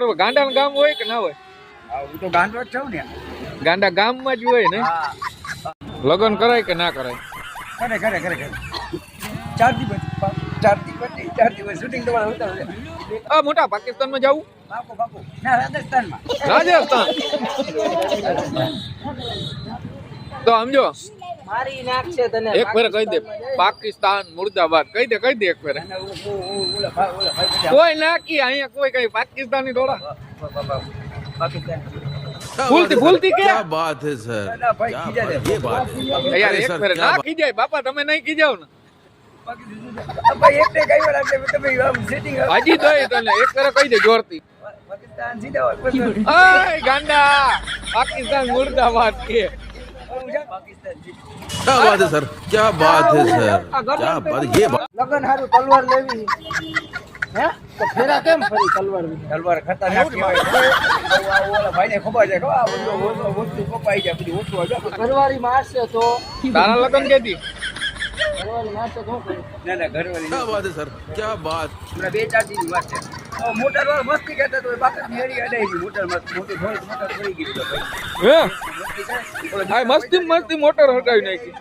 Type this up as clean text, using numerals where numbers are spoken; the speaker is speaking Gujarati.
કરવા ગાંડા ગામ હોય કે ના હોય? હું તો ગાંડો જ છું ને. ગાંડા ગામમાં જ હોય ને. લગ્ન કરાય કે ના કરાય? કરે 4 દિવસ શૂટિંગ તમારે ઉતારો. મોટા પાકિસ્તાનમાં જવું? બાપુ ના રાજસ્થાનમાં. રાજસ્થાન તો સમજો મારી નાખશે તને. એક ફેરે કહી દે પાકિસ્તાન મુર્દાબાદ કહી દે એક ફેરે. કોઈ નાખી અહીંયા કોઈ કઈ પાકિસ્તાની થોડા ભૂલતી કે क्या बात है सर ये बात है યાર એક ફેરે ના ખીજાય બાપા તમે નહીં ખીજાવ ને હજી તો તને એક ફેરે કહી દે જોરથી ગાંડા પાકિસ્તાન મુર્દાબાદ કે क्या बात है सर क्या बात है सर क्या बात ये बात લગન હારું તલવાર લેવી હે તો ફેરા કેમ ફરી તલવાર ખતરનાક કહેવાય. ઓલા ભાઈને ખબર છે કે આ વસ્તુ કપાઈ જાય બધી ઓછું હોય. ઘરવાળી મારશે તો તારા લગ્ન કેતી ઘરવાળી મારશે તો શું કરું? ના ઘરવાળી क्या बात है सर क्या बात હમણાં 2-4 દિન વાત છે. મોટર વાળો મસ્તી કરતા તો બાકી મેળી અડાઈ ગઈ મોટર મોટી થોડી મોટર પડી ગઈ તો હે મસ્તી મોટર હટાવી નાખી.